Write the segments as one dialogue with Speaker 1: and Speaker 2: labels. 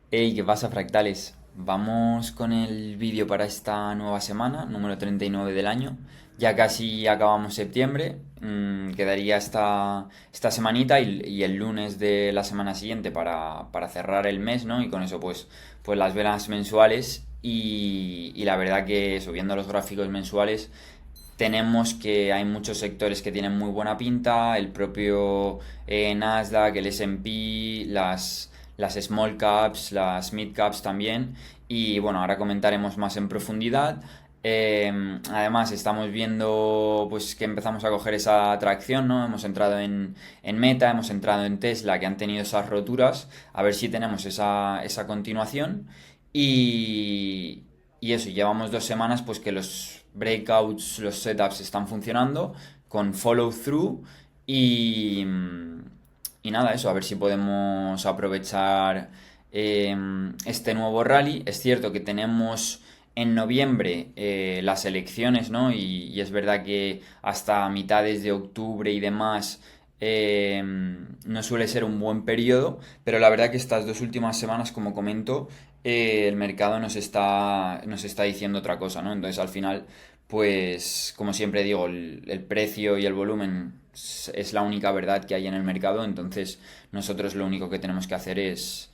Speaker 1: Hey, ¿qué pasa, fractales? Vamos con el vídeo para esta nueva semana, número 39 del año. Ya casi acabamos septiembre, quedaría esta semanita y el lunes de la semana siguiente para cerrar el mes, ¿no? Y con eso, pues las velas mensuales. Y la verdad que, subiendo los gráficos mensuales, tenemos que hay muchos sectores que tienen muy buena pinta, el propio Nasdaq, el S&P, las small caps, las mid caps también. Y bueno, ahora comentaremos más en profundidad. Además, estamos viendo pues que empezamos a coger esa atracción, ¿no? Hemos entrado en Meta, hemos entrado en Tesla, que han tenido esas roturas. A ver si tenemos esa continuación. Y, y eso, llevamos 2 semanas pues que los breakouts, los setups están funcionando con follow through y, y nada, eso, a ver si podemos aprovechar este nuevo rally. Es cierto que tenemos en noviembre las elecciones, ¿no? Y es verdad que hasta mitades de octubre y demás no suele ser un buen periodo, pero la verdad que estas 2 últimas semanas, como comento, el mercado nos está diciendo otra cosa, ¿no? Entonces al final, pues como siempre digo, el precio y el volumen es la única verdad que hay en el mercado, entonces nosotros lo único que tenemos que hacer es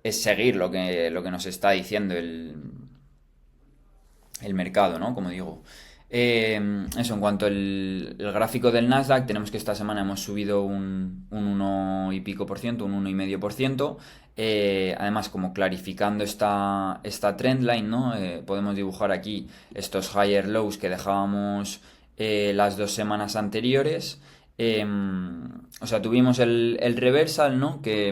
Speaker 1: seguir lo que nos está diciendo el mercado, ¿no? Como digo. Eso, en cuanto al gráfico del Nasdaq, tenemos que esta semana hemos subido un 1 y pico por ciento, un 1,5%. Además, como clarificando esta trendline, ¿no? Podemos dibujar aquí estos higher lows que dejábamos las 2 semanas anteriores. O sea, tuvimos el reversal, ¿no? Que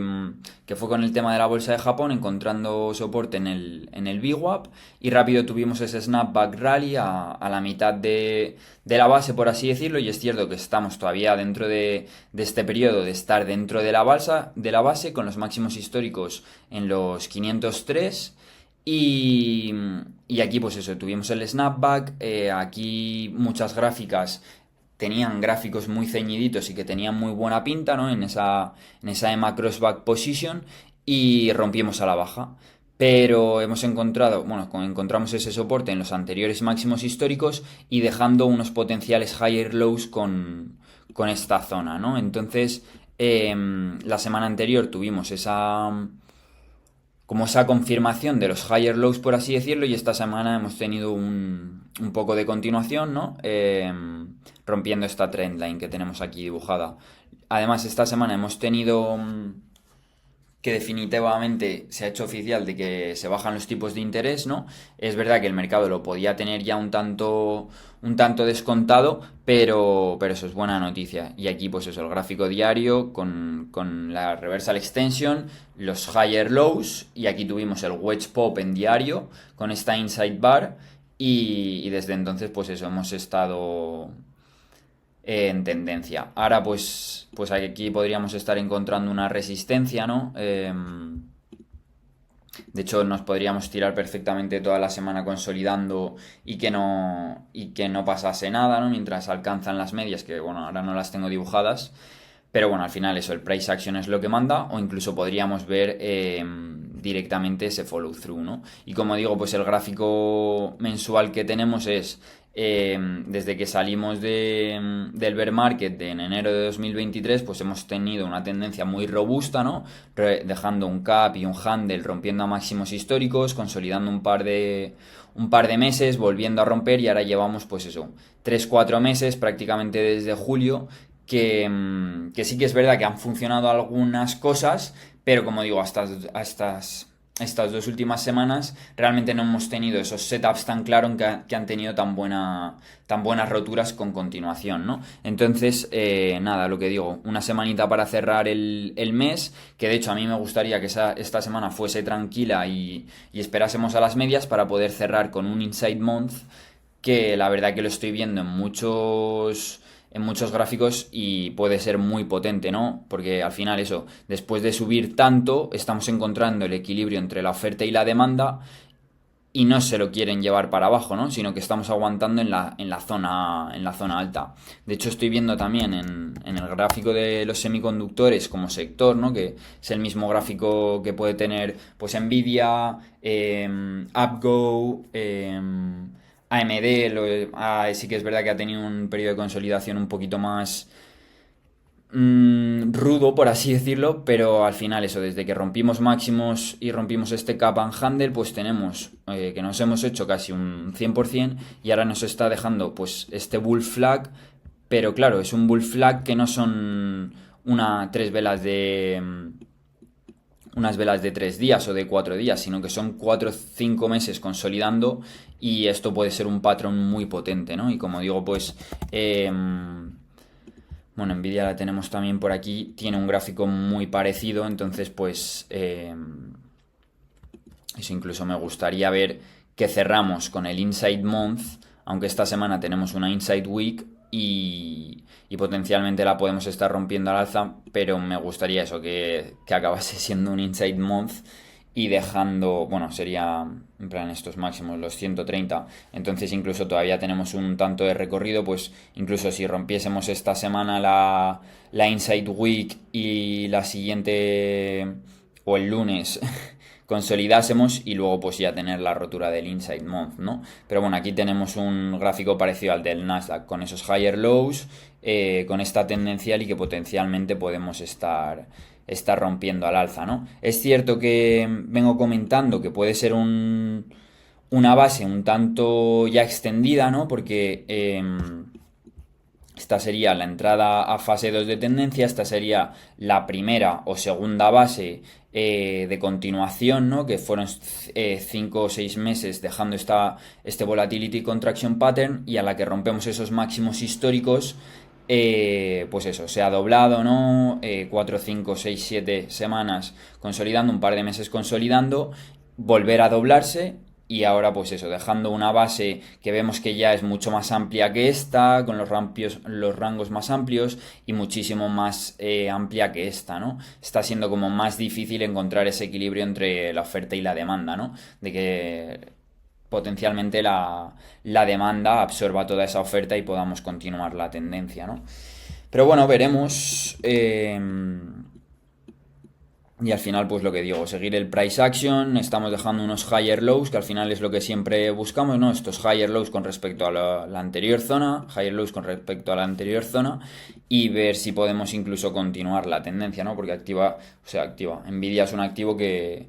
Speaker 1: fue con el tema de la bolsa de Japón, encontrando soporte en el VWAP. Y rápido tuvimos ese snapback rally a la mitad de la base, por así decirlo. Y es cierto que estamos todavía dentro de este periodo de estar dentro de la base, con los máximos históricos en los 503. Y, y aquí pues eso, tuvimos el snapback, aquí muchas gráficas tenían gráficos muy ceñiditos y que tenían muy buena pinta, ¿no? En esa EMA Crossback Position y rompimos a la baja. Pero hemos encontrado, bueno, encontramos ese soporte en los anteriores máximos históricos y dejando unos potenciales higher lows con esta zona, ¿no? Entonces, la semana anterior tuvimos como esa confirmación de los higher lows, por así decirlo, y esta semana hemos tenido un poco de continuación, ¿no? Rompiendo esta trendline que tenemos aquí dibujada. Además, esta semana hemos tenido que definitivamente se ha hecho oficial de que se bajan los tipos de interés, ¿no? Es verdad que el mercado lo podía tener ya un tanto descontado, pero eso es buena noticia. Y aquí, pues eso, el gráfico diario con la reversal extension, los higher lows, y aquí tuvimos el wedge pop en diario con esta inside bar, y desde entonces, pues eso, hemos estado en tendencia. Ahora pues aquí podríamos estar encontrando una resistencia, ¿no? De hecho, nos podríamos tirar perfectamente toda la semana consolidando y que no pasase nada, ¿no? Mientras alcanzan las medias, que bueno, ahora no las tengo dibujadas. Pero bueno, al final eso, el price action es lo que manda, o incluso podríamos ver directamente ese follow through, ¿no? Y como digo, pues el gráfico mensual que tenemos es desde que salimos del bear market en enero de 2023, pues hemos tenido una tendencia muy robusta, ¿no? Dejando un cap y un handle rompiendo a máximos históricos, consolidando un par de meses, volviendo a romper, y ahora llevamos pues eso, 3 4 meses prácticamente desde julio que sí que es verdad que han funcionado algunas cosas, pero como digo, estas 2 últimas semanas realmente no hemos tenido esos setups tan claros que han tenido tan buenas roturas con continuación, ¿no? Entonces, nada, lo que digo, una semanita para cerrar el mes, que de hecho a mí me gustaría que esta semana fuese tranquila y esperásemos a las medias para poder cerrar con un inside month, que la verdad que lo estoy viendo en muchos gráficos y puede ser muy potente, ¿no? Porque al final eso, después de subir tanto, estamos encontrando el equilibrio entre la oferta y la demanda y no se lo quieren llevar para abajo, ¿no? Sino que estamos aguantando en la zona alta. De hecho, estoy viendo también en el gráfico de los semiconductores como sector, ¿no? Que es el mismo gráfico que puede tener pues Nvidia, AppGo, AMD. Sí que es verdad que ha tenido un periodo de consolidación un poquito más rudo, por así decirlo, pero al final eso, desde que rompimos máximos y rompimos este cap and handle, pues tenemos que nos hemos hecho casi un 100% y ahora nos está dejando pues este bull flag, pero claro, es un bull flag que no son tres velas de unas velas de 3 días o de 4 días, sino que son 4 o 5 meses consolidando y esto puede ser un patrón muy potente, ¿no? Y como digo, pues bueno, Nvidia la tenemos también por aquí, tiene un gráfico muy parecido, entonces pues eso incluso me gustaría ver que cerramos con el Inside Month, aunque esta semana tenemos una Inside Week y potencialmente la podemos estar rompiendo al alza, pero me gustaría eso, que acabase siendo un Inside Month y dejando, bueno, sería en plan estos máximos, los 130. Entonces incluso todavía tenemos un tanto de recorrido, pues incluso si rompiésemos esta semana la Inside Week y la siguiente o el lunes consolidásemos y luego pues ya tener la rotura del Inside Month, ¿no? Pero bueno, aquí tenemos un gráfico parecido al del Nasdaq, con esos higher lows, con esta tendencial y que potencialmente podemos estar rompiendo al alza, ¿no? Es cierto que vengo comentando que puede ser una base un tanto ya extendida, ¿no? Porque esta sería la entrada a fase 2 de tendencia, esta sería la primera o segunda base de continuación, ¿no? Que fueron 5 o 6 meses dejando este volatility contraction pattern y a la que rompemos esos máximos históricos, pues eso, se ha doblado, ¿no? 4, 5, 6, 7 semanas consolidando, un par de meses consolidando, volver a doblarse y ahora pues eso, dejando una base que vemos que ya es mucho más amplia que esta, con los rangos más amplios y muchísimo más amplia que esta, ¿no? Está siendo como más difícil encontrar ese equilibrio entre la oferta y la demanda, ¿no? De que potencialmente la demanda absorba toda esa oferta y podamos continuar la tendencia, ¿no? Pero bueno, veremos. Y al final, pues lo que digo, seguir el price action, estamos dejando unos higher lows, que al final es lo que siempre buscamos, ¿no? Estos higher lows con respecto a la anterior zona, higher lows con respecto a la anterior zona, y ver si podemos incluso continuar la tendencia, ¿no? Porque activa. Nvidia es un activo que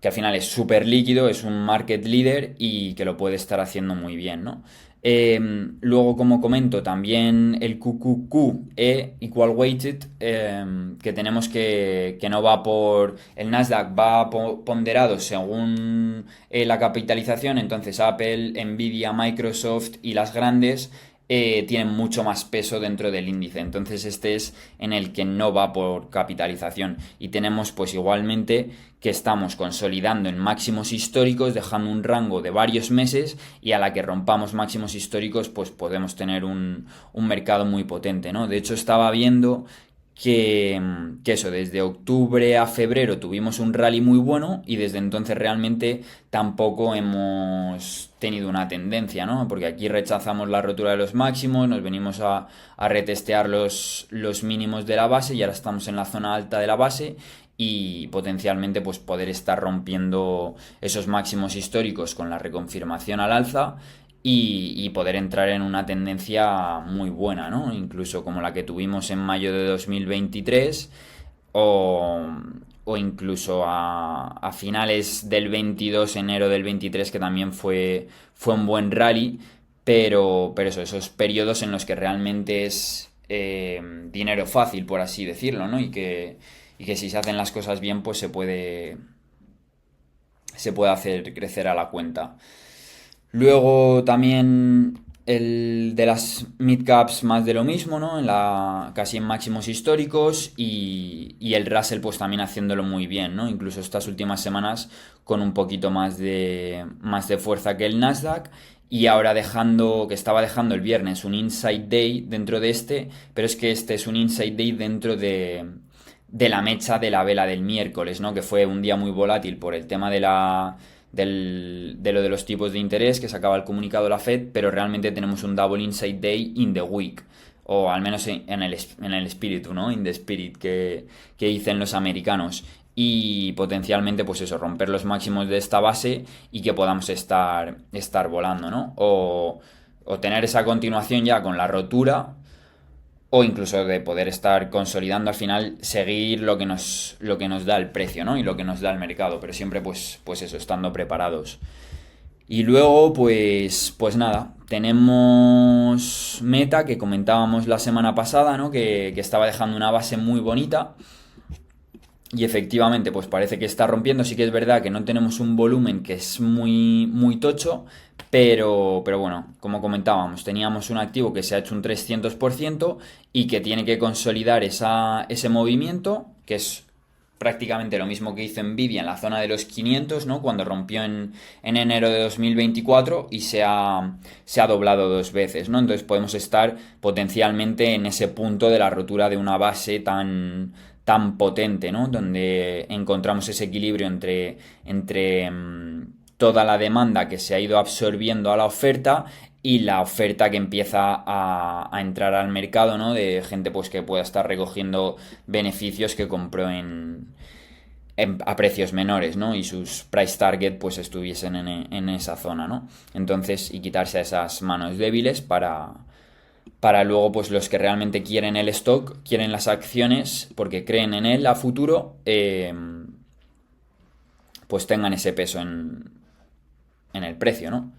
Speaker 1: al final es súper líquido, es un market leader y que lo puede estar haciendo muy bien, ¿no? Luego, como comento, también el QQQE equal weighted, que tenemos que no va por. El Nasdaq va ponderado según la capitalización, entonces Apple, Nvidia, Microsoft y las grandes tienen mucho más peso dentro del índice. Entonces este es en el que no va por capitalización. Y tenemos pues igualmente que estamos consolidando en máximos históricos, dejando un rango de varios meses y a la que rompamos máximos históricos pues podemos tener un mercado muy potente, ¿no? De hecho estaba viendo que eso, desde octubre a febrero tuvimos un rally muy bueno y desde entonces realmente tampoco hemos tenido una tendencia, ¿no? Porque aquí rechazamos la rotura de los máximos, nos venimos a retestear los mínimos de la base y ahora estamos en la zona alta de la base y potencialmente pues poder estar rompiendo esos máximos históricos con la reconfirmación al alza y poder entrar en una tendencia muy buena, ¿no? Incluso como la que tuvimos en mayo de 2023 o incluso a finales del 22, enero del 23, que también fue un buen rally, pero esos periodos en los que realmente es dinero fácil, por así decirlo, ¿no? Y que si se hacen las cosas bien, pues se puede hacer crecer a la cuenta. Luego también el de las midcaps más de lo mismo, ¿no? Casi en máximos históricos y el Russell pues también haciéndolo muy bien, ¿no? Incluso estas últimas semanas con un poquito más de fuerza que el Nasdaq y ahora que estaba dejando el viernes un Inside Day dentro de pero es que este es un Inside Day dentro de la mecha de la vela del miércoles, ¿no? Que fue un día muy volátil por el tema de lo de los tipos de interés que sacaba el comunicado de la Fed, pero realmente tenemos un double inside day in the week, o al menos en el espíritu, ¿no? In the spirit que dicen los americanos. Y potencialmente, pues eso, romper los máximos de esta base y que podamos estar volando, ¿no? O tener esa continuación ya con la rotura, o incluso de poder estar consolidando al final, seguir lo que nos da el precio, ¿no? Y lo que nos da el mercado, pero siempre pues eso, estando preparados. Y luego, pues nada, tenemos Meta, que comentábamos la semana pasada, ¿no? Que estaba dejando una base muy bonita. Y efectivamente, pues parece que está rompiendo. Sí que es verdad que no tenemos un volumen que es muy tocho, pero bueno, como comentábamos, teníamos un activo que se ha hecho un 300% y que tiene que consolidar ese movimiento, que es prácticamente lo mismo que hizo Nvidia en la zona de los 500, ¿no? Cuando rompió en enero de 2024 y se ha doblado dos veces, ¿no? Entonces podemos estar potencialmente en ese punto de la rotura de una base tan potente, ¿no? Donde encontramos ese equilibrio entre toda la demanda que se ha ido absorbiendo a la oferta y la oferta que empieza a entrar al mercado, ¿no? De gente pues que pueda estar recogiendo beneficios que compró a precios menores, ¿no? Y sus price target pues estuviesen en esa zona, ¿no? Entonces, y quitarse a esas manos débiles para luego pues los que realmente quieren el stock, quieren las acciones porque creen en él a futuro, pues tengan ese peso en el precio, ¿no?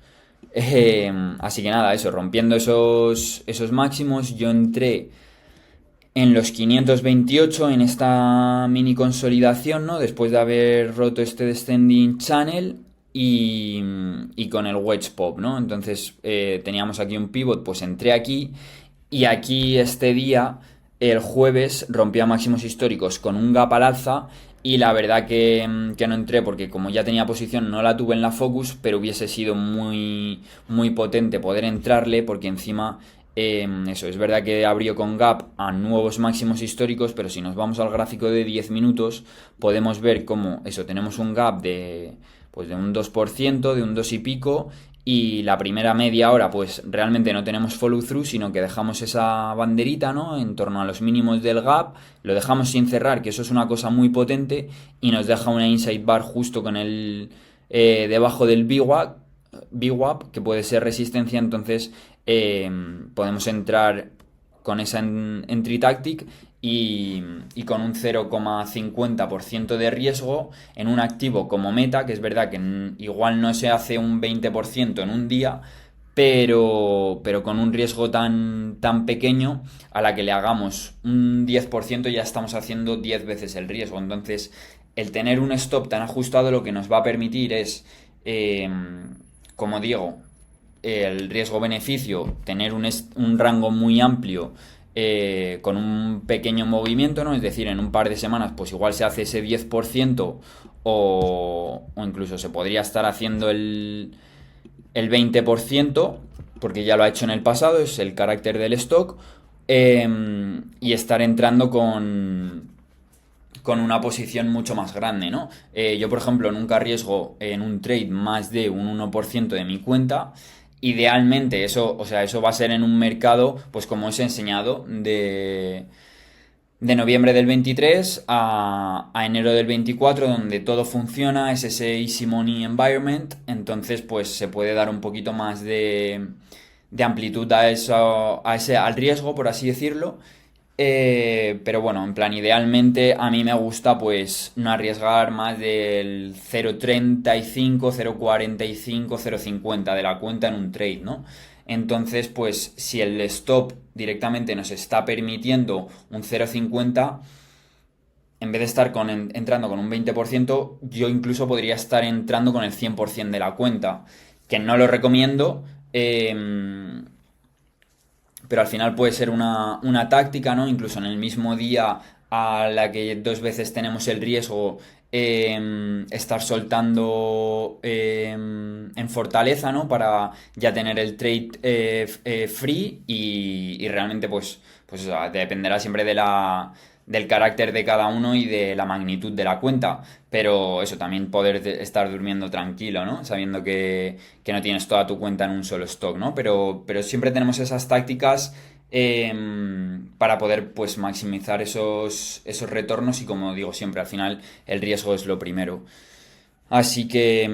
Speaker 1: Así que nada, eso, rompiendo esos máximos, yo entré en los 528 en esta mini consolidación, ¿no? Después de haber roto este descending channel y con el wedge pop, ¿no? Entonces teníamos aquí un pivot, pues entré aquí y aquí este día, el jueves, rompía máximos históricos con un gap al alza y la verdad que no entré porque como ya tenía posición no la tuve en la focus, pero hubiese sido muy potente poder entrarle porque encima eso, es verdad que abrió con gap a nuevos máximos históricos, pero si nos vamos al gráfico de 10 minutos, podemos ver cómo eso, tenemos un gap pues de un 2%, de un 2 y pico, y la primera media hora, pues realmente no tenemos follow through, sino que dejamos esa banderita, ¿no? En torno a los mínimos del gap, lo dejamos sin cerrar, que eso es una cosa muy potente, y nos deja una inside bar justo con el debajo del VWAP, que puede ser resistencia, entonces podemos entrar con esa entry tactic y con un 0,50% de riesgo en un activo como Meta, que es verdad que igual no se hace un 20% en un día, pero con un riesgo tan pequeño, a la que le hagamos un 10% ya estamos haciendo 10 veces el riesgo. Entonces, el tener un stop tan ajustado lo que nos va a permitir es, como digo, el riesgo-beneficio, tener un rango muy amplio con un pequeño movimiento, ¿no? Es decir, en un par de semanas, pues igual se hace ese 10% o incluso se podría estar haciendo el 20%, porque ya lo ha hecho en el pasado, es el carácter del stock, y estar entrando con una posición mucho más grande, ¿no? Yo, por ejemplo, nunca arriesgo en un trade más de un 1% de mi cuenta. Idealmente, eso, o sea, eso va a ser en un mercado, pues como os he enseñado, de noviembre del 23 a enero del 24, donde todo funciona, es ese easy money environment, entonces pues se puede dar un poquito más de amplitud al riesgo, por así decirlo. Pero bueno, en plan, idealmente a mí me gusta pues no arriesgar más del 0,35, 0,45, 0,50 de la cuenta en un trade, ¿no? Entonces, pues si el stop directamente nos está permitiendo un 0,50, en vez de estar entrando con un 20%, yo incluso podría estar entrando con el 100% de la cuenta, que no lo recomiendo. Pero al final puede ser una táctica, ¿no? Incluso en el mismo día a la que dos veces tenemos el riesgo, estar soltando en fortaleza, ¿no? Para ya tener el trade free y realmente pues eso, dependerá siempre del carácter de cada uno y de la magnitud de la cuenta. Pero eso, también poder estar durmiendo tranquilo, ¿no? Sabiendo que no tienes toda tu cuenta en un solo stock, ¿no? Pero siempre tenemos esas tácticas para poder pues maximizar esos retornos y como digo siempre, al final el riesgo es lo primero. Así que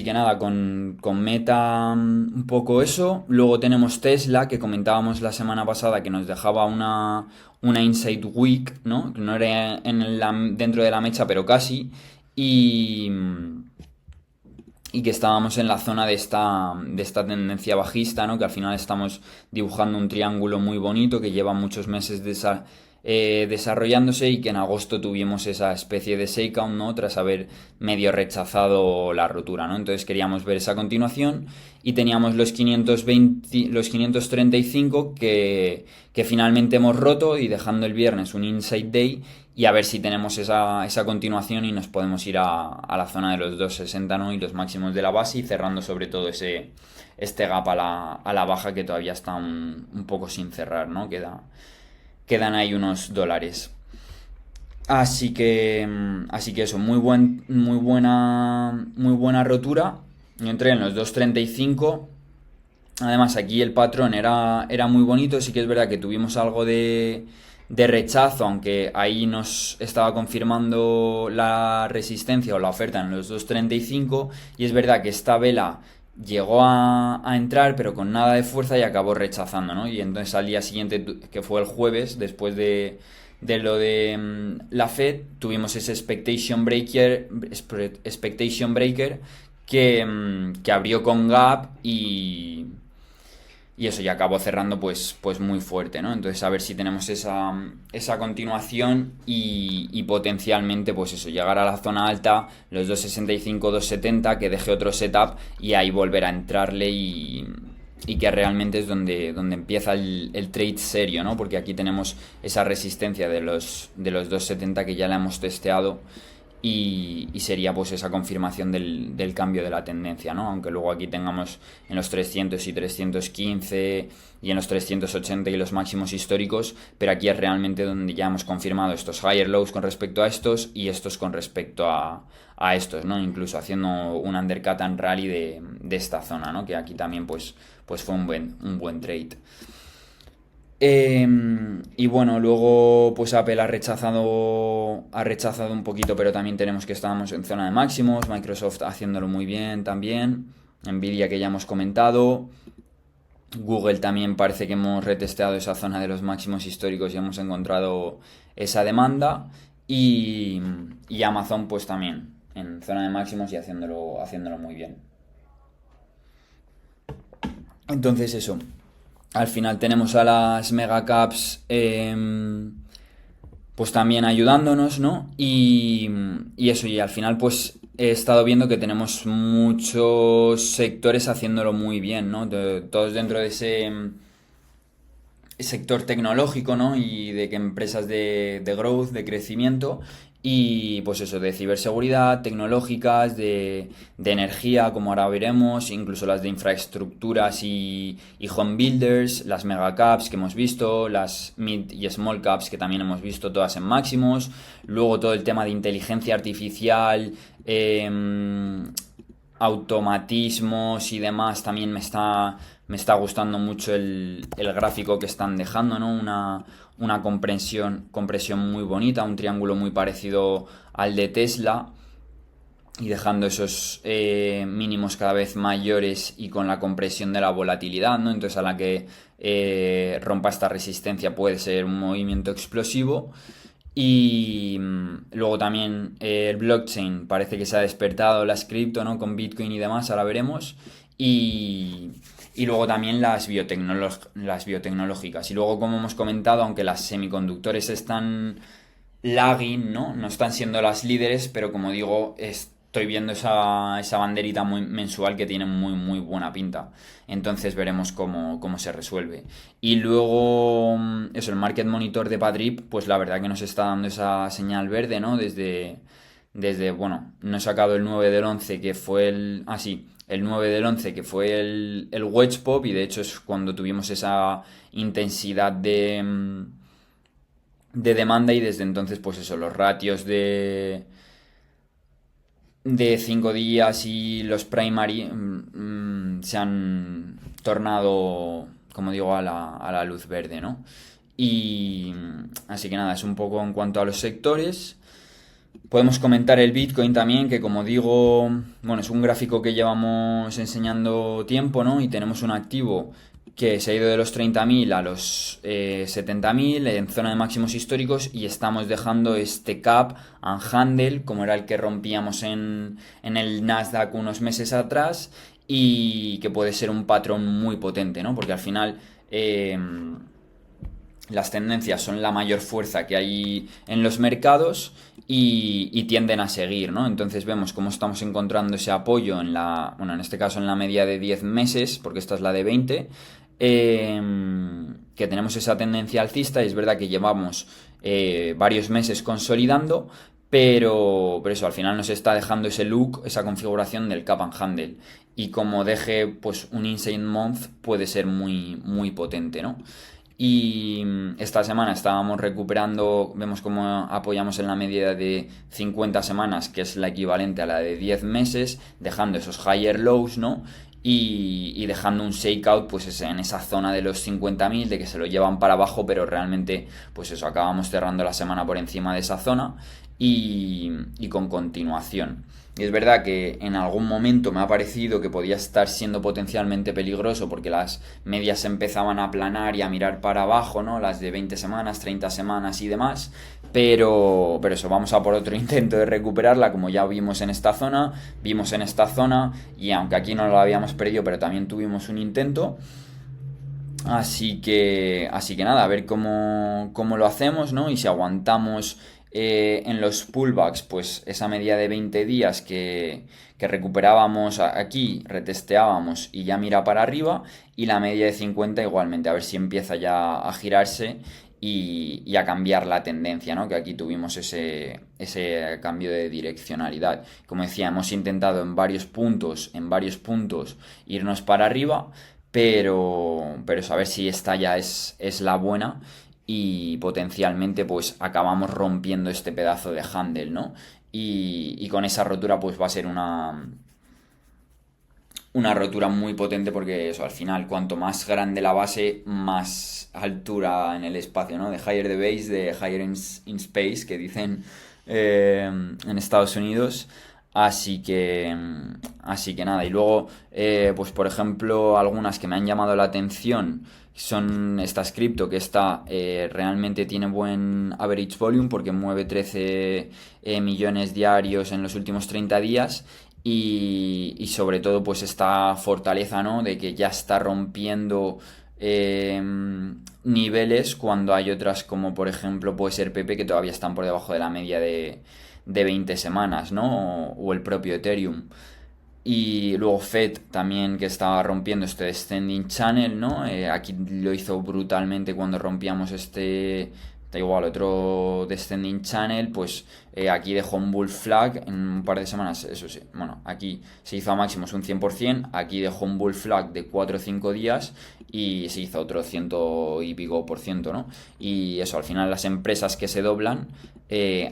Speaker 1: nada, con Meta un poco eso. Luego tenemos Tesla, que comentábamos la semana pasada, que nos dejaba una Insight Week, ¿no? Que no era dentro de la mecha, pero casi. Y, y que estábamos en la zona de esta tendencia bajista, ¿no? Que al final estamos dibujando un triángulo muy bonito que lleva muchos meses desarrollándose y que en agosto tuvimos esa especie de shakeout, ¿no? Tras haber medio rechazado la rotura, ¿no? Entonces queríamos ver esa continuación y teníamos los 520, los 535 que finalmente hemos roto y dejando el viernes un Inside Day y a ver si tenemos esa continuación y nos podemos ir a la zona de los 260, ¿no? Y los máximos de la base y cerrando sobre todo este gap a la baja que todavía está un poco sin cerrar, ¿no? Quedan ahí unos dólares. Así que eso, muy buena rotura. Yo entré en los 235. Además, aquí el patrón era muy bonito. Sí que es verdad que tuvimos algo de rechazo, aunque ahí nos estaba confirmando la resistencia o la oferta en los 235. Y es verdad que esta vela llegó a entrar, pero con nada de fuerza y acabó rechazando, ¿no? Y entonces al día siguiente, que fue el jueves, después de lo de la Fed, tuvimos ese expectation breaker que abrió con gap y eso ya acabó cerrando pues muy fuerte, ¿no? Entonces a ver si tenemos esa continuación y potencialmente pues eso, llegar a la zona alta, los 265, 270, que deje otro setup y ahí volver a entrarle y que realmente es donde empieza el trade serio, ¿no? Porque aquí tenemos esa resistencia de los 270 que ya la hemos testeado y sería pues esa confirmación del cambio de la tendencia, ¿no? Aunque luego aquí tengamos en los 300 y 315 y en los 380 y los máximos históricos, pero aquí es realmente donde ya hemos confirmado estos higher lows con respecto a estos y estos con respecto a estos, ¿no? Incluso haciendo un undercut and rally de esta zona, ¿no? Que aquí también pues fue un buen trade. Y bueno, luego pues Apple ha rechazado un poquito, pero también tenemos que estábamos en zona de máximos, Microsoft haciéndolo muy bien también, Nvidia que ya hemos comentado, Google también parece que hemos retesteado esa zona de los máximos históricos y hemos encontrado esa demanda y Amazon pues también en zona de máximos y haciéndolo muy bien. Entonces eso, al final tenemos a las megacaps pues también ayudándonos, ¿no? Y eso, y al final pues he estado viendo que tenemos muchos sectores haciéndolo muy bien, ¿no? Todos dentro de ese sector tecnológico, ¿no? Y de que empresas de growth, de crecimiento, y pues eso, de ciberseguridad, tecnológicas, de energía, como ahora veremos, incluso las de infraestructuras y home builders, las megacaps que hemos visto, las mid y small caps que también hemos visto todas en máximos, luego todo el tema de inteligencia artificial, automatismos y demás, también me está gustando mucho el gráfico que están dejando, ¿no? Una compresión muy bonita, un triángulo muy parecido al de Tesla y dejando esos mínimos cada vez mayores y con la compresión de la volatilidad, ¿no? Entonces a la que rompa esta resistencia puede ser un movimiento explosivo. Y luego también el blockchain parece que se ha despertado las cripto, ¿no? Con Bitcoin y demás, ahora veremos. Y luego también las biotecnológicas. Y luego, como hemos comentado, aunque las semiconductores están lagging, ¿no? No están siendo las líderes, pero como digo, estoy viendo esa banderita muy mensual que tiene muy, muy buena pinta. Entonces veremos cómo se resuelve. Y luego, eso, el Market Monitor de Padrip, pues la verdad que nos está dando esa señal verde, ¿no? Bueno, no he sacado el 9 del 11 que fue el 9 del 11 que fue el wedge pop y de hecho es cuando tuvimos esa intensidad de demanda y desde entonces pues eso, los ratios de 5 días y los primary se han tornado, como digo, a la luz verde, ¿no? Y así que nada, es un poco en cuanto a los sectores. Podemos comentar el Bitcoin también, que como digo, bueno, es un gráfico que llevamos enseñando tiempo, ¿no? Y tenemos un activo que se ha ido de los 30.000 a los 70.000 en zona de máximos históricos y estamos dejando este cap and handle, como era el que rompíamos en el Nasdaq unos meses atrás, y que puede ser un patrón muy potente, ¿no? Porque al final las tendencias son la mayor fuerza que hay en los mercados y tienden a seguir, ¿no? Entonces vemos cómo estamos encontrando ese apoyo en la, bueno, en este caso en la media de 10 meses, porque esta es la de 20, que tenemos esa tendencia alcista y es verdad que llevamos varios meses consolidando, pero eso, al final nos está dejando ese look, esa configuración del cap and handle. Y como deje pues un insane month puede ser muy, muy potente, ¿no? Y esta semana estábamos recuperando, vemos cómo apoyamos en la media de 50 semanas, que es la equivalente a la de 10 meses, dejando esos higher lows, ¿no? Y dejando un shakeout pues en esa zona de los 50.000, de que se lo llevan para abajo, pero realmente pues eso, acabamos cerrando la semana por encima de esa zona y con continuación. Y es verdad que en algún momento me ha parecido que podía estar siendo potencialmente peligroso porque las medias empezaban a aplanar y a mirar para abajo, ¿no? Las de 20 semanas, 30 semanas y demás. Pero eso, vamos a por otro intento de recuperarla, como ya vimos en esta zona, y aunque aquí no lo habíamos perdido, pero también tuvimos un intento. Así que nada, a ver cómo lo hacemos, ¿no? Y si aguantamos en los pullbacks, pues esa media de 20 días que recuperábamos aquí, retesteábamos y ya mira para arriba, y la media de 50 igualmente, a ver si empieza ya a girarse y a cambiar la tendencia, ¿no? Que aquí tuvimos ese cambio de direccionalidad. Como decía, hemos intentado en varios puntos irnos para arriba, pero saber si esta ya es la buena y potencialmente pues acabamos rompiendo este pedazo de handle, ¿no? Y con esa rotura pues va a ser una rotura muy potente porque eso, al final, cuanto más grande la base, más altura en el espacio, ¿no? De higher the base, de higher in space, que dicen en Estados Unidos. Así que nada, y luego, pues por ejemplo, algunas que me han llamado la atención son estas cripto, que esta realmente tiene buen average volume porque mueve 13 millones diarios en los últimos 30 días y sobre todo pues esta fortaleza, ¿no? De que ya está rompiendo niveles cuando hay otras como por ejemplo puede ser Pepe que todavía están por debajo de la media de 20 semanas, ¿no? O el propio Ethereum. Y luego Fed también que estaba rompiendo este descending channel, ¿no? Aquí lo hizo brutalmente cuando rompíamos da igual, otro descending channel, pues aquí dejó un bull flag en un par de semanas, eso sí, bueno, aquí se hizo a máximos un 100%, aquí dejó un bull flag de 4 o 5 días y se hizo otro ciento y pico por ciento, ¿no? Y eso, al final las empresas que se doblan,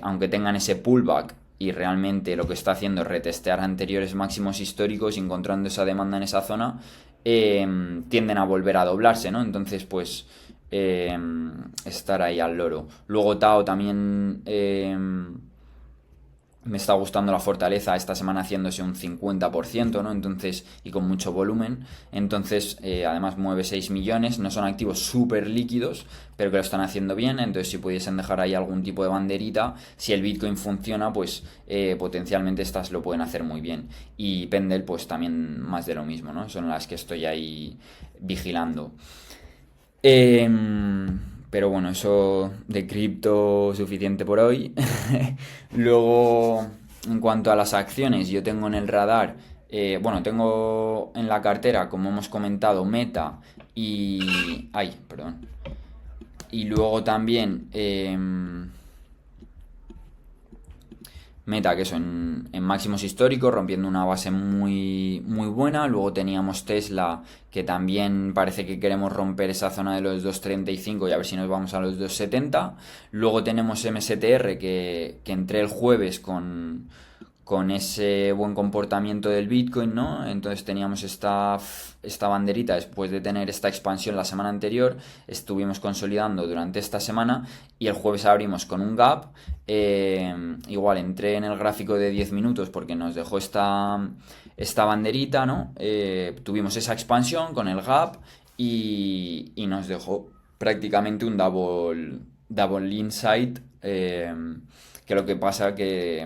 Speaker 1: aunque tengan ese pullback y realmente lo que está haciendo es retestear anteriores máximos históricos, encontrando esa demanda en esa zona, tienden a volver a doblarse, ¿no? Entonces, pues, estar ahí al loro. Luego Tao también me está gustando la fortaleza esta semana haciéndose un 50%, ¿no? Entonces, y con mucho volumen. Entonces, además mueve 6 millones. No son activos súper líquidos, pero que lo están haciendo bien. Entonces, si pudiesen dejar ahí algún tipo de banderita, si el Bitcoin funciona, pues potencialmente estas lo pueden hacer muy bien. Y Pendel, pues también más de lo mismo, ¿no? Son las que estoy ahí vigilando. Pero bueno, eso de cripto suficiente por hoy. Luego, en cuanto a las acciones, yo tengo en el radar, bueno, tengo en la cartera, como hemos comentado, Meta y... Ay, perdón. Y luego también Meta, que eso, en máximos históricos, rompiendo una base muy, muy buena. Luego teníamos Tesla, que también parece que queremos romper esa zona de los 2.35 y a ver si nos vamos a los 2.70. Luego tenemos MSTR, que entré el jueves con ese buen comportamiento del Bitcoin, ¿no? Entonces teníamos esta banderita después de tener esta expansión la semana anterior, estuvimos consolidando durante esta semana y el jueves abrimos con un gap. Igual entré en el gráfico de 10 minutos porque nos dejó esta banderita, ¿no? Tuvimos esa expansión con el gap y nos dejó prácticamente un double inside, que lo que pasa que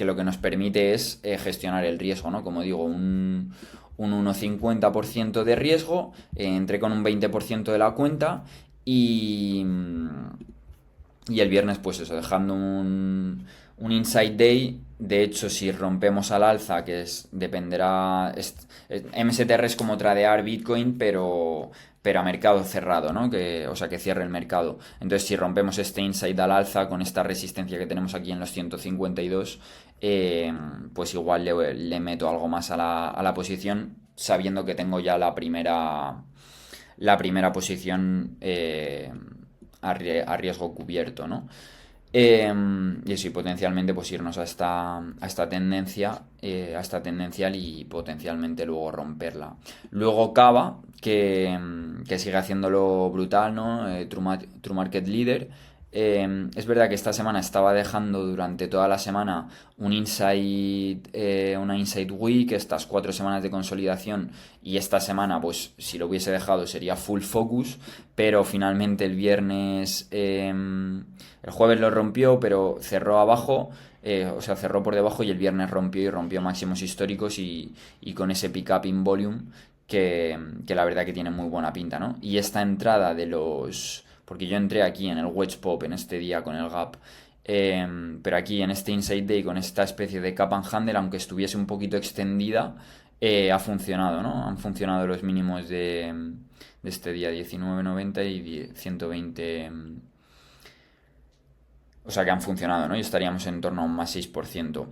Speaker 1: lo que nos permite es gestionar el riesgo, ¿no? Como digo, un 1,50% de riesgo, entré con un 20% de la cuenta y el viernes pues eso, dejando un inside day. De hecho, si rompemos al alza, dependerá, MSTR es como tradear Bitcoin, pero a mercado cerrado, ¿no? O sea, que cierre el mercado. Entonces, si rompemos este inside al alza con esta resistencia que tenemos aquí en los 152, pues igual le meto algo más a la posición, sabiendo que tengo ya la primera posición a riesgo cubierto, ¿no? Y eso, y potencialmente pues irnos a esta tendencia, a esta tendencial y potencialmente luego romperla. Luego Cava, que sigue haciéndolo brutal, ¿no? True Market Leader. Es verdad que esta semana estaba dejando durante toda la semana una inside week, estas 4 semanas de consolidación, y esta semana, pues si lo hubiese dejado sería full focus, pero finalmente el jueves lo rompió, pero cerró abajo, o sea, cerró por debajo y el viernes rompió máximos históricos y con ese pick-up in volume que la verdad que tiene muy buena pinta, ¿no? Y esta entrada porque yo entré aquí en el wedge pop en este día con el gap, pero aquí en este inside day con esta especie de cap and handle, aunque estuviese un poquito extendida, ha funcionado, ¿no? Han funcionado los mínimos de este día, 19.90 y 120. O sea que han funcionado, ¿no? Y estaríamos en torno a un más 6%.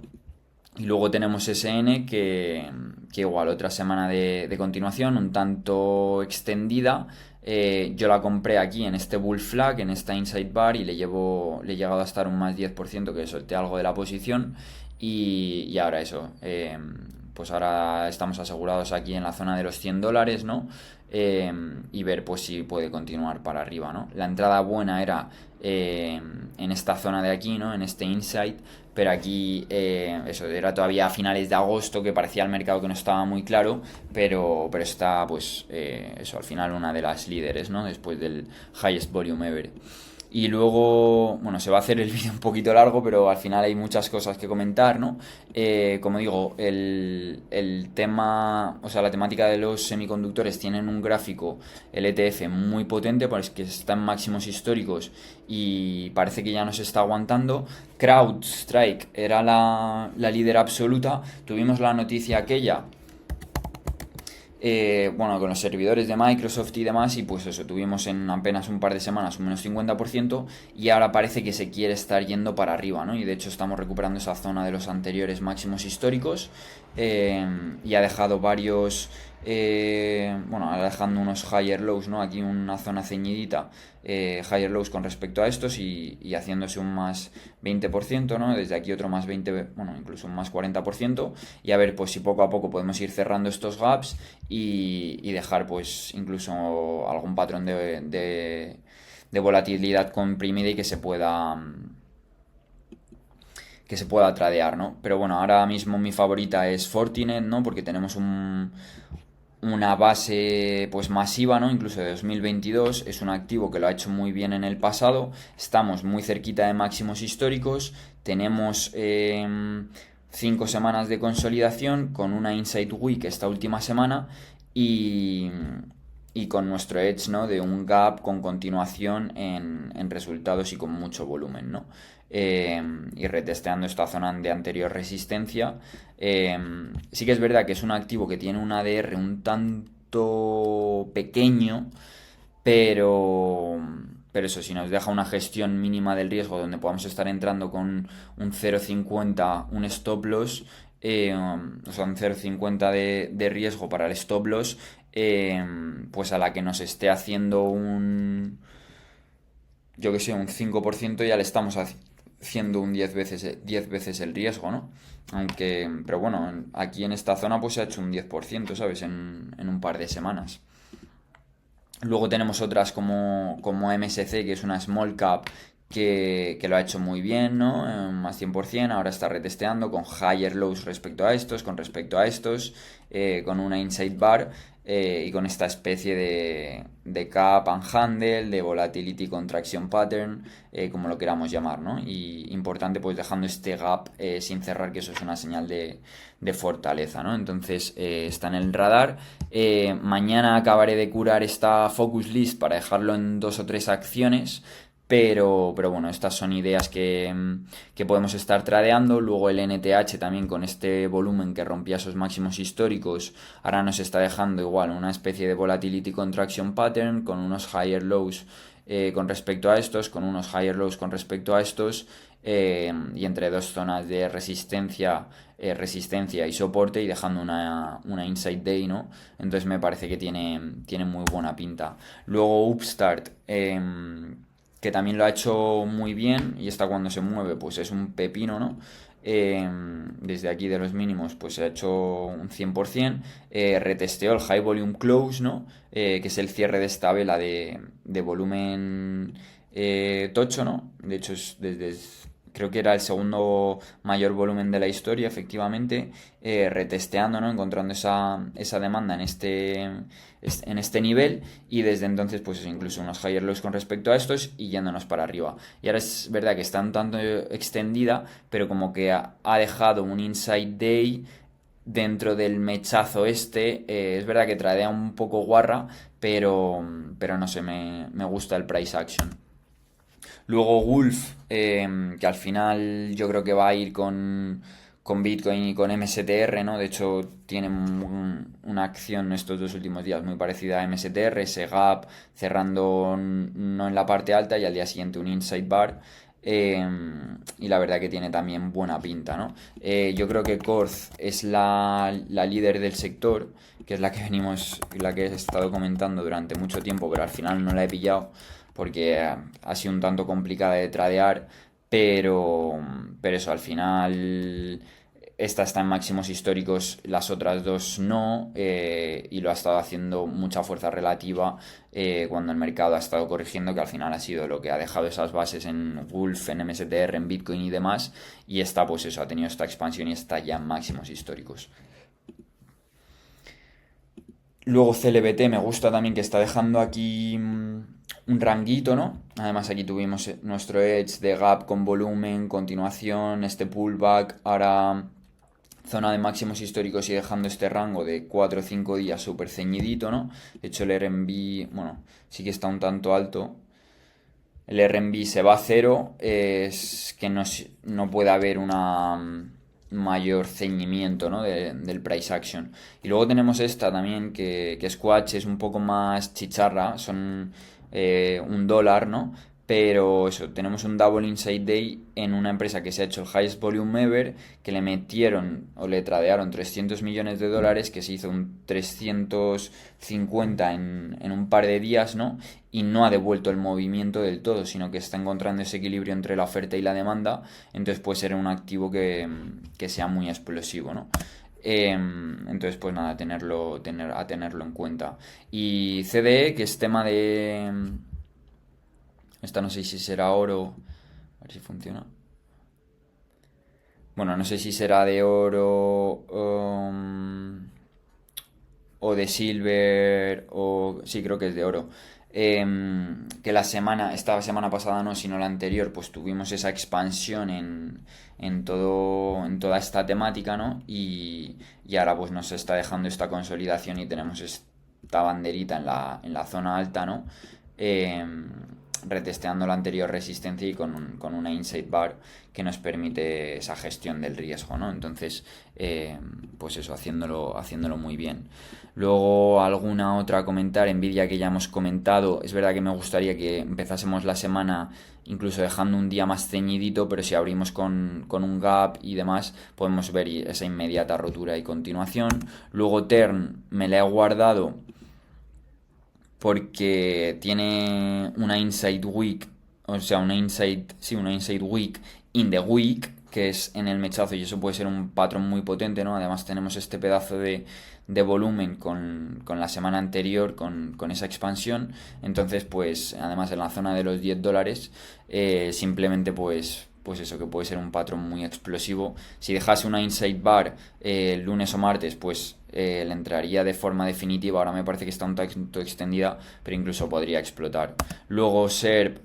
Speaker 1: Y luego tenemos SN que igual otra semana de continuación, un tanto extendida. Yo la compré aquí en este bull flag, en esta inside bar y le he llegado a estar un más 10% que solté algo de la posición. Y ahora eso, pues ahora estamos asegurados aquí en la zona de los $100, ¿no? Y ver pues si puede continuar para arriba, ¿no? La entrada buena era en esta zona de aquí, ¿no? En este inside, pero aquí eso era todavía a finales de agosto, que parecía el mercado que no estaba muy claro, pero está pues eso al final una de las líderes, ¿no? Después del highest volume ever. Y luego, bueno, se va a hacer el vídeo un poquito largo, pero al final hay muchas cosas que comentar, ¿no? Como digo, el tema, o sea, la temática de los semiconductores tienen un gráfico, el ETF, muy potente, pues que está en máximos históricos y parece que ya no se está aguantando. CrowdStrike era la líder absoluta. Tuvimos la noticia aquella, bueno, con los servidores de Microsoft y demás, y pues eso, tuvimos en apenas un par de semanas un menos 50% y ahora parece que se quiere estar yendo para arriba, ¿no? Y de hecho estamos recuperando esa zona de los anteriores máximos históricos, y ha dejado bueno, dejando unos higher lows, ¿no? Aquí una zona ceñidita, higher lows con respecto a estos y haciéndose un más 20%, ¿no? Desde aquí otro más 20, bueno, incluso un más 40%, y a ver pues si poco a poco podemos ir cerrando estos gaps y dejar pues incluso algún patrón de volatilidad comprimida y que se pueda tradear, ¿no? Pero bueno, ahora mismo mi favorita es Fortinet, ¿no? Porque tenemos una base pues masiva, ¿no? Incluso de 2022, es un activo que lo ha hecho muy bien en el pasado, estamos muy cerquita de máximos históricos, tenemos 5 semanas de consolidación con una Inside Week esta última semana y con nuestro edge, ¿no? De un gap con continuación en resultados y con mucho volumen, ¿no? Y retesteando esta zona de anterior resistencia. Sí que es verdad que es un activo que tiene un ADR un tanto pequeño, pero, pero eso, si nos deja una gestión mínima del riesgo donde podamos estar entrando con un 0,50, un stop loss, o sea, un 0,50 de riesgo para el stop loss, pues a la que nos esté haciendo yo que sé, un 5% ya le estamos haciendo un 10 veces el riesgo, ¿no? Aunque, pero bueno, aquí en esta zona pues se ha hecho un 10%, ¿sabes? En un par de semanas. Luego tenemos otras como MSC, que es una small cap que lo ha hecho muy bien, ¿no? Más 100%, ahora está retesteando con higher lows respecto a estos, con respecto a estos, con una inside bar y con esta especie de cap and handle, de volatility contraction pattern, como lo queramos llamar, ¿no? Y importante pues dejando este gap sin cerrar, que eso es una señal de fortaleza, ¿no? Entonces está en el radar. Mañana acabaré de curar esta focus list para dejarlo en 2 o 3 acciones. Pero bueno, estas son ideas que podemos estar tradeando. Luego el NTH también con este volumen que rompía esos máximos históricos, ahora nos está dejando igual una especie de volatility contraction pattern con unos higher lows con respecto a estos, con unos higher lows con respecto a estos, y entre dos zonas de resistencia y soporte, y dejando una inside day, ¿no? Entonces me parece que tiene muy buena pinta. Luego Upstart, que también lo ha hecho muy bien, y está cuando se mueve pues es un pepino, ¿no? Desde aquí de los mínimos pues se ha hecho un 100%, retesteó el high volume close, ¿no? Que es el cierre de esta vela de volumen tocho, ¿no? De hecho creo que era el segundo mayor volumen de la historia, efectivamente, retesteando, ¿no? Encontrando esa demanda en este nivel, y desde entonces pues incluso unos higher lows con respecto a estos y yéndonos para arriba. Y ahora es verdad que está un tanto extendida, pero como que ha dejado un inside day dentro del mechazo este. Es verdad que tradea un poco guarra, pero no sé, me gusta el price action. Luego Wolf, que al final yo creo que va a ir con Bitcoin y con MSTR, ¿no? De hecho, tiene una acción estos 2 últimos días muy parecida a MSTR, ese gap cerrando no en la parte alta y al día siguiente un inside bar. Y la verdad que tiene también buena pinta, ¿no? Yo creo que Corz es la líder del sector, que es la que he estado comentando durante mucho tiempo, pero al final no la he pillado porque ha sido un tanto complicada de tradear, pero eso, al final esta está en máximos históricos, las otras dos no, y lo ha estado haciendo mucha fuerza relativa cuando el mercado ha estado corrigiendo, que al final ha sido lo que ha dejado esas bases en Wolf, en MSTR, en Bitcoin y demás, y esta pues eso, ha tenido esta expansión y está ya en máximos históricos. Luego CLBT me gusta también, que está dejando aquí un ranguito, ¿no? Además aquí tuvimos nuestro edge de gap con volumen, continuación, este pullback, ahora zona de máximos históricos y dejando este rango de 4 o 5 días súper ceñidito, ¿no? De hecho el RMB, bueno, sí que está un tanto alto. El RMB se va a cero, es que no puede haber una mayor ceñimiento, ¿no? del price action. Y luego tenemos esta también, que Squatch es un poco más chicharra, son $1, ¿no? Pero eso, tenemos un double inside day en una empresa que se ha hecho el highest volume ever, que le metieron o le tradearon 300 millones de dólares, que se hizo un 350 en un par de días, ¿no? Y no ha devuelto el movimiento del todo, sino que está encontrando ese equilibrio entre la oferta y la demanda. Entonces puede ser un activo que sea muy explosivo, ¿no? Entonces pues nada, tenerlo en cuenta. Y CDE, que es tema de... Esta no sé si será oro. A ver si funciona. Bueno, no sé si será de oro o de silver o... Sí, creo que es de oro. Que esta semana pasada no, sino la anterior, pues tuvimos esa expansión en toda esta temática, ¿no? Y ahora pues nos está dejando esta consolidación y tenemos esta banderita en la zona alta, ¿no? retesteando la anterior resistencia y con una inside bar que nos permite esa gestión del riesgo, ¿no? Entonces, pues eso, haciéndolo muy bien. Luego, alguna otra a comentar, Nvidia que ya hemos comentado. Es verdad que me gustaría que empezásemos la semana incluso dejando un día más ceñidito, pero si abrimos con un gap y demás, podemos ver esa inmediata rotura y continuación. Luego Tern me la he guardado porque tiene una inside week, o sea, una inside week in the week, que es en el mechazo, y eso puede ser un patrón muy potente, ¿no? Además tenemos este pedazo de volumen con la semana anterior, con esa expansión. Entonces, pues, además en la zona de los $10, simplemente pues eso, que puede ser un patrón muy explosivo. Si dejase una inside bar el lunes o martes, pues le entraría de forma definitiva. Ahora me parece que está un tanto extendida, pero incluso podría explotar. Luego SERP,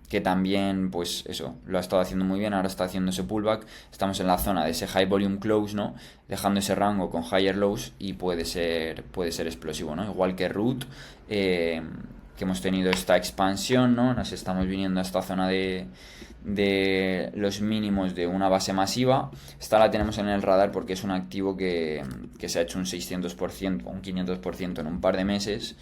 Speaker 1: que también, pues eso, lo ha estado haciendo muy bien, ahora está haciendo ese pullback. Estamos en la zona de ese high volume close, ¿no? Dejando ese rango con higher lows y puede ser explosivo, ¿no? Igual que Root, que hemos tenido esta expansión, ¿no? Nos estamos viniendo a esta zona de los mínimos de una base masiva. Esta la tenemos en el radar porque es un activo que se ha hecho un 600%, un 500% en un par de meses.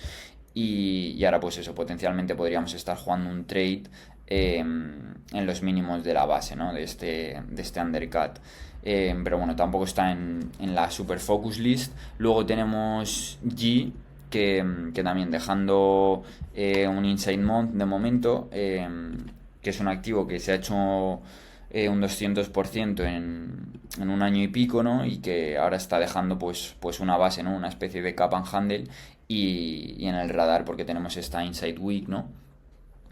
Speaker 1: Y ahora pues eso, potencialmente podríamos estar jugando un trade en los mínimos de la base, ¿no? De este undercut. Pero bueno, tampoco está en la super focus list. Luego tenemos G, que también dejando un inside month de momento, que es un activo que se ha hecho un 200% en un año y pico, ¿no? Y que ahora está dejando pues una base, ¿no? Una especie de cap and handle y en el radar porque tenemos esta inside week, ¿no?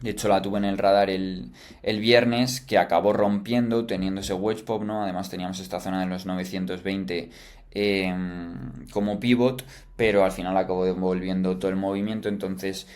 Speaker 1: De hecho, la tuve en el radar el viernes, que acabó rompiendo, teniendo ese wedge pop, ¿no? Además teníamos esta zona de los 920 como pivot, pero al final acabó devolviendo todo el movimiento. Entonces,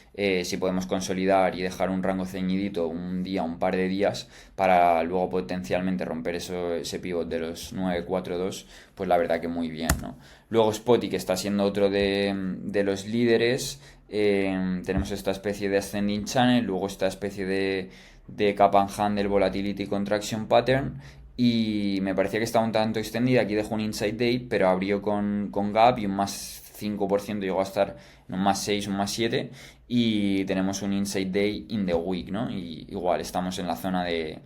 Speaker 1: si podemos consolidar y dejar un rango ceñidito un día, un par de días, para luego potencialmente romper ese pivot de los 942, pues la verdad que muy bien, ¿no? Luego Spotty, que está siendo otro de los líderes. Tenemos esta especie de ascending channel, luego esta especie de cap and handle, volatility contraction pattern, y me parecía que estaba un tanto extendida. Aquí dejo un inside day, pero abrió con gap y un más 5%, llegó a estar en un más 6, un más 7, y tenemos un inside day in the week, ¿no? Y igual estamos en la zona de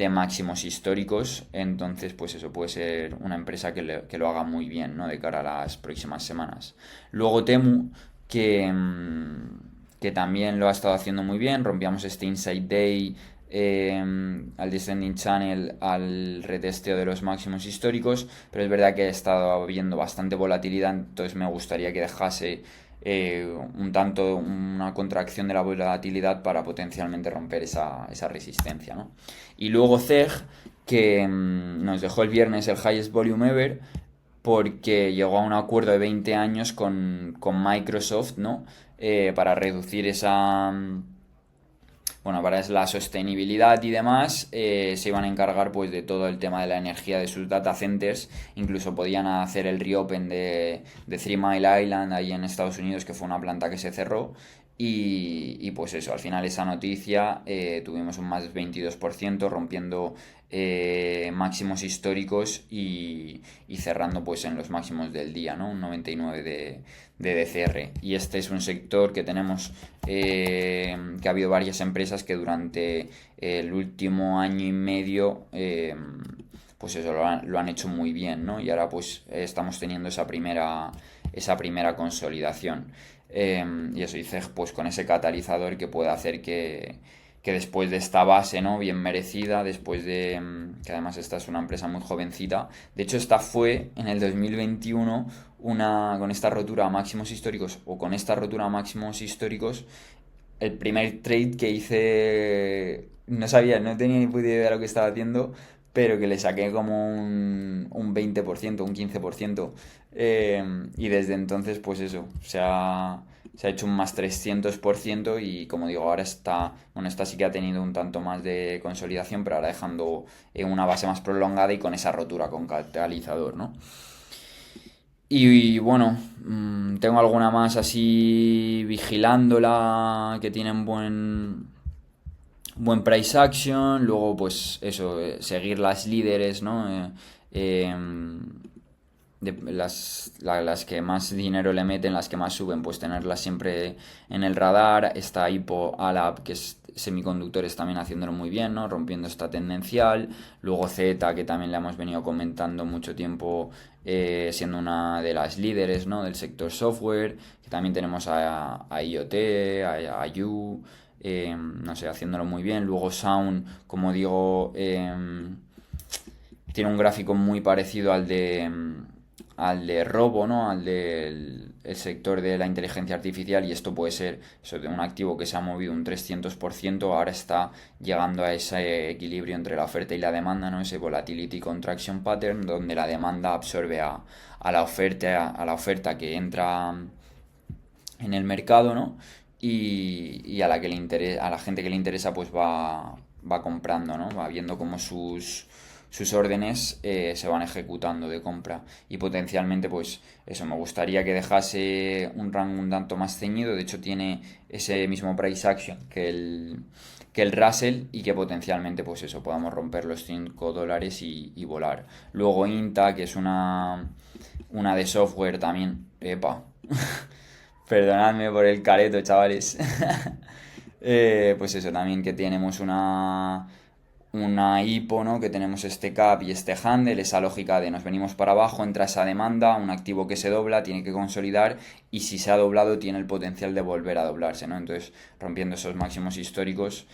Speaker 1: máximos históricos. Entonces pues eso puede ser una empresa que lo haga muy bien, ¿no? De cara a las próximas semanas. Luego Temu, que también lo ha estado haciendo muy bien. Rompíamos este inside day al descending channel, al retesteo de los máximos históricos, pero es verdad que ha estado habiendo bastante volatilidad, entonces me gustaría que dejase un tanto una contracción de la volatilidad para potencialmente romper esa resistencia, ¿no? Y luego CEG, que nos dejó el viernes el highest volume ever, porque llegó a un acuerdo de 20 años con Microsoft, ¿no? Para reducir bueno, para la sostenibilidad y demás, se iban a encargar pues de todo el tema de la energía de sus data centers. Incluso podían hacer el reopen de Three Mile Island ahí en Estados Unidos, que fue una planta que se cerró. Y pues eso, al final esa noticia, tuvimos un más 22%, rompiendo máximos históricos y cerrando pues en los máximos del día, ¿no? Un 99 de DCR. Y este es un sector que tenemos, que ha habido varias empresas que durante el último año y medio, pues eso lo han hecho muy bien, ¿no? Y ahora pues estamos teniendo esa primera consolidación. Y eso, dice, pues con ese catalizador que puede hacer que después de esta base, ¿no? Bien merecida, después de que además esta es una empresa muy jovencita. De hecho, esta fue en el 2021 con esta rotura a máximos históricos, o con esta rotura a máximos históricos, el primer trade que hice. No sabía, no tenía ni puta idea de lo que estaba haciendo, pero que le saqué como un 20%, un 15%. Y desde entonces, pues eso, se ha hecho un más 300%. Y como digo, ahora bueno, esta sí que ha tenido un tanto más de consolidación, pero ahora dejando una base más prolongada y con esa rotura con catalizador, ¿no? Y bueno, tengo alguna más así vigilándola que tienen buen price action, luego pues eso, seguir las líderes, ¿no? Las que más dinero le meten, las que más suben, pues tenerlas siempre en el radar. Está Hippo Alab, que es semiconductores, también haciéndolo muy bien, ¿no? Rompiendo esta tendencial. Luego Z, que también le hemos venido comentando mucho tiempo, siendo una de las líderes, ¿no? Del sector software. Que también tenemos a IoT, a You, no sé, haciéndolo muy bien. Luego Sound, como digo, tiene un gráfico muy parecido al de Robo, ¿no? Al del el sector de la inteligencia artificial, y esto puede ser eso, de un activo que se ha movido un 300%, ahora está llegando a ese equilibrio entre la oferta y la demanda, ¿no? Ese volatility contraction pattern, donde la demanda absorbe a la oferta que entra en el mercado, ¿no? Y a la gente que le interesa, pues va comprando, ¿no? Va viendo cómo sus órdenes se van ejecutando de compra. Y potencialmente, pues eso, me gustaría que dejase un rango un tanto más ceñido. De hecho, tiene ese mismo price action que el Russell, y que potencialmente, pues eso, podamos romper los $5 y volar. Luego Inta, que es una de software también. Epa. Perdonadme por el careto, chavales. Pues eso, también que tenemos una hipo, ¿no? Que tenemos este cap y este handle, esa lógica de nos venimos para abajo, entra esa demanda, un activo que se dobla, tiene que consolidar, y si se ha doblado tiene el potencial de volver a doblarse, ¿no? Entonces, rompiendo esos máximos históricos,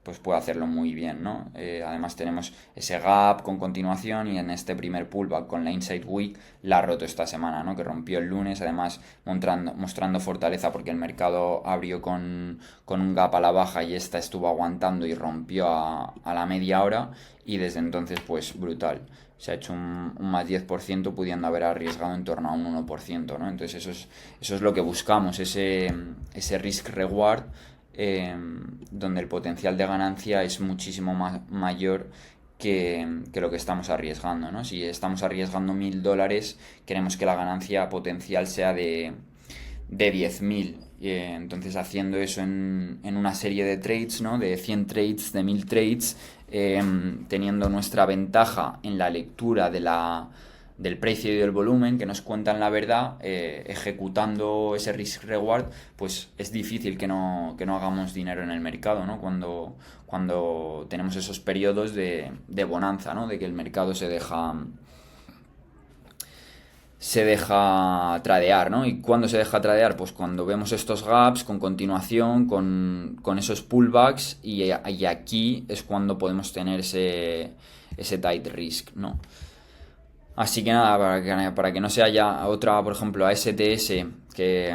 Speaker 1: pues puede hacerlo muy bien, ¿no? Además tenemos ese gap con continuación, y en este primer pullback con la Inside Week la ha roto esta semana, ¿no? Que rompió el lunes, además mostrando fortaleza, porque el mercado abrió con un gap a la baja y esta estuvo aguantando y rompió a la media hora, y desde entonces pues brutal. Se ha hecho un más 10%, pudiendo haber arriesgado en torno a un 1%, ¿no? Entonces eso es lo que buscamos, ese risk reward, donde el potencial de ganancia es muchísimo mayor que lo que estamos arriesgando, ¿no? Si estamos arriesgando $1.000, queremos que la ganancia potencial sea de 10.000. Entonces, haciendo eso en una serie de trades, ¿no? De 100 trades, de 1.000 trades, teniendo nuestra ventaja en la lectura del precio y del volumen, que nos cuentan la verdad, ejecutando ese risk reward, pues es difícil que no hagamos dinero en el mercado, ¿no? Cuando tenemos esos periodos de bonanza, ¿no? De que el mercado se deja tradear, ¿no? ¿Y cuándo se deja tradear? Pues cuando vemos estos gaps con continuación, con esos pullbacks, y aquí es cuando podemos tener ese tight risk, ¿no? Así que nada, para que no sea ya otra, por ejemplo, ASTS, que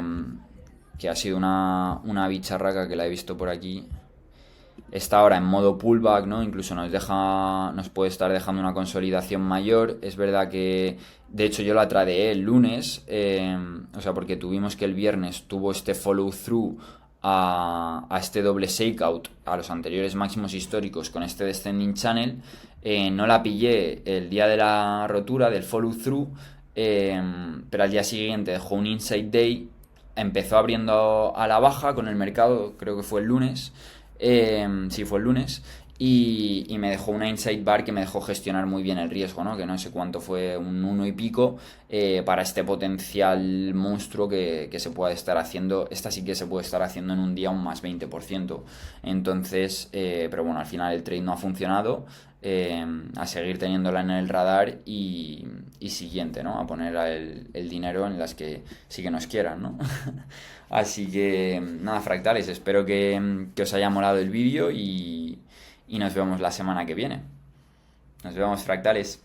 Speaker 1: ha sido una bicharraca, que la he visto por aquí. Está ahora en modo pullback, ¿no? Incluso nos puede estar dejando una consolidación mayor. Es verdad que, de hecho, yo la tradeé el lunes, o sea, porque tuvimos que el viernes tuvo este follow through a este doble shakeout, a los anteriores máximos históricos con este descending channel. No la pillé el día de la rotura, del follow through, pero al día siguiente dejó un inside day, empezó abriendo a la baja con el mercado, creo que fue el lunes. Sí, fue el lunes. Y me dejó una inside bar que me dejó gestionar muy bien el riesgo, ¿no? Que no sé cuánto fue, un 1 y pico, para este potencial monstruo que se puede estar haciendo. Esta sí que se puede estar haciendo en un día un más 20%. Entonces, pero bueno, al final el trade no ha funcionado. A seguir teniéndola en el radar, y siguiente, ¿no? A poner el dinero en las que sí que nos quieran, ¿no? Así que nada, fractales, espero que os haya molado el vídeo, y nos vemos la semana que viene. Nos vemos, fractales.